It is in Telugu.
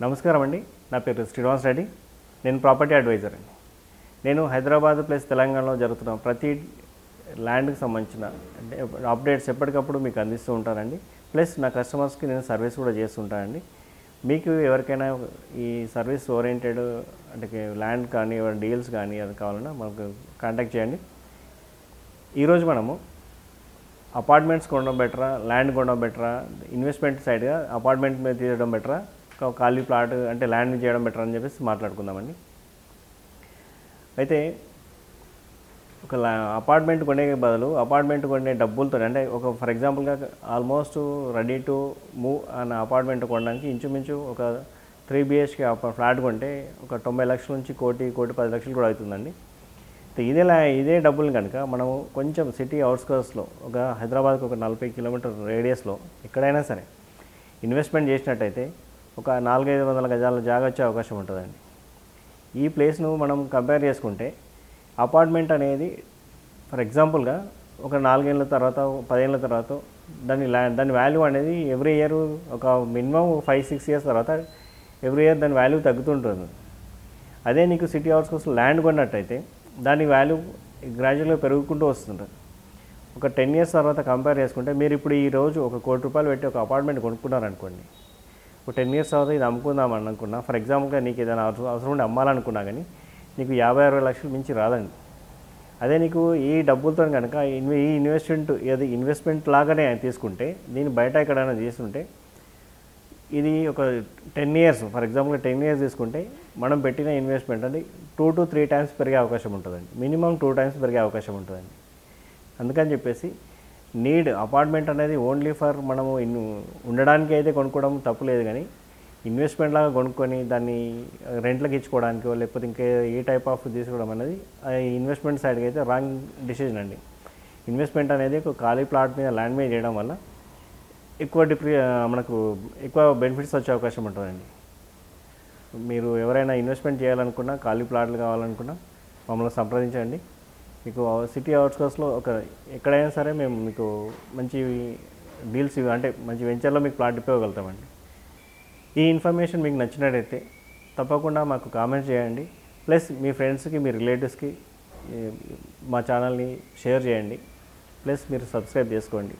నమస్కారం అండి. నా పేరు శ్రీనివాస్ రెడ్డి. నేను ప్రాపర్టీ అడ్వైజర్ అండి. నేను హైదరాబాద్ ప్లస్ తెలంగాణలో జరుగుతున్న ప్రతి ల్యాండ్కి సంబంధించిన అంటే అప్డేట్స్ ఎప్పటికప్పుడు మీకు అందిస్తూ ఉంటానండి. ప్లస్ నా కస్టమర్స్కి నేను సర్వీస్ కూడా చేస్తుంటానండి. మీకు ఎవరికైనా ఈ సర్వీస్ ఓరియంటెడ్ అంటే ల్యాండ్ కానీ డీల్స్ కానీ అది కావాలన్నా మనకు కాంటాక్ట్ చేయండి. ఈరోజు మనము అపార్ట్మెంట్స్ కొనడం బెటరా, ల్యాండ్ కొనడం బెటరా, ఇన్వెస్ట్మెంట్ సైడ్గా అపార్ట్మెంట్ మీద తీయడం బెటరా, ఖాళీ ప్లాట్ అంటే ల్యాండ్ చేయడం బెటర్ అని చెప్పేసి మాట్లాడుకుందామండి. అయితే ఒక అపార్ట్మెంట్ కొనే బదులు అపార్ట్మెంట్ కొనే డబ్బులతో అంటే ఒక ఫర్ ఎగ్జాంపుల్గా ఆల్మోస్ట్ రెడీ టు మూవ్ అన్న అపార్ట్మెంట్ కొనడానికి ఇంచుమించు ఒక 3 BHK ఫ్లాట్ కొంటే ఒక 90 లక్షల నుంచి కోటి 10 లక్షలు కూడా అవుతుందండి. ఇదే డబ్బులు కనుక మనము కొంచెం సిటీ అవుట్స్కర్ట్స్లో ఒక హైదరాబాద్కి ఒక 40 కిలోమీటర్ రేడియస్లో ఎక్కడైనా సరే ఇన్వెస్ట్మెంట్ చేసినట్టయితే ఒక 400-500 గజాల జాగా వచ్చే అవకాశం ఉంటుందండి. ఈ ప్లేస్ను మనం కంపేర్ చేసుకుంటే అపార్ట్మెంట్ అనేది ఫర్ ఎగ్జాంపుల్గా ఒక 4 ఏళ్ళ తర్వాత 10 ఏళ్ళ తర్వాత దాని వాల్యూ అనేది ఎవ్రీ ఇయర్ ఒక మినిమం 5-6 ఇయర్స్ తర్వాత ఎవ్రీ ఇయర్ దాని వాల్యూ తగ్గుతుంటుంది. అదే నీకు సిటీ అవుట్స్కర్ట్స్ ల్యాండ్ కొన్నట్టయితే దాని వాల్యూ గ్రాడ్యువల్గా పెరుగుకుంటూ వస్తుంటుంది. ఒక 10 ఇయర్స్ తర్వాత కంపేర్ చేసుకుంటే మీరు ఇప్పుడు ఈరోజు ఒక ₹1 కోటి పెట్టి ఒక అపార్ట్మెంట్ కొనుక్కున్నారనుకోండి, ఒక 10 ఇయర్స్ తర్వాత ఇది అమ్ముకుందాం అనుకున్నా ఫర్ ఎగ్జాంపుల్గా నీకు ఏదైనా అవసరం ఉండి అమ్మాలనుకున్నా కానీ నీకు 50-60 లక్షలు మించి రాదండి. అదే నీకు ఈ డబ్బులతో కనుక ఈ ఇన్వెస్ట్మెంట్ లాగానే తీసుకుంటే దీన్ని బయట ఎక్కడైనా తీసుకుంటే ఇది ఒక 10 ఇయర్స్ ఫర్ ఎగ్జాంపుల్గా 10 ఇయర్స్ తీసుకుంటే మనం పెట్టిన ఇన్వెస్ట్మెంట్ అంటే 2 to 3 times పెరిగే అవకాశం ఉంటుందండి. మినిమం 2 times పెరిగే అవకాశం ఉంటుందండి. అందుకని చెప్పేసి అపార్ట్మెంట్ అనేది ఓన్లీ ఫర్ మనము ఉండడానికి అయితే కొనుక్కోవడం తప్పులేదు, కానీ ఇన్వెస్ట్మెంట్ లాగా కొనుక్కొని దాన్ని రెంట్లకు ఇచ్చుకోవడానికో లేకపోతే ఇంకే ఏ టైప్ ఆఫ్ తీసుకోవడం అనేది ఇన్వెస్ట్మెంట్ సైడ్కి అయితే రాంగ్ డిసిజన్ అండి. ఇన్వెస్ట్మెంట్ అనేది ఒక ఖాళీ ప్లాట్ మీద ల్యాండ్ మీద చేయడం వల్ల మనకు ఎక్కువ బెనిఫిట్స్ వచ్చే అవకాశం ఉంటుందండి. మీరు ఎవరైనా ఇన్వెస్ట్మెంట్ చేయాలనుకున్నా ఖాళీ ప్లాట్లు కావాలనుకున్నా మమ్మల్ని సంప్రదించండి. మీకు సిటీ అవుట్స్కర్ట్స్లో ఎక్కడైనా సరే మేము మీకు మంచి డీల్స్ అంటే మంచి వెంచర్లో మీకు ప్లాట్ ఇవ్వగలుగుతామండి. ఈ ఇన్ఫర్మేషన్ మీకు నచ్చినట్టయితే తప్పకుండా మాకు కామెంట్ చేయండి. ప్లస్ మీ ఫ్రెండ్స్కి మీ రిలేటివ్స్కి మా ఛానల్ని షేర్ చేయండి. ప్లస్ మీరు సబ్స్క్రైబ్ చేసుకోండి.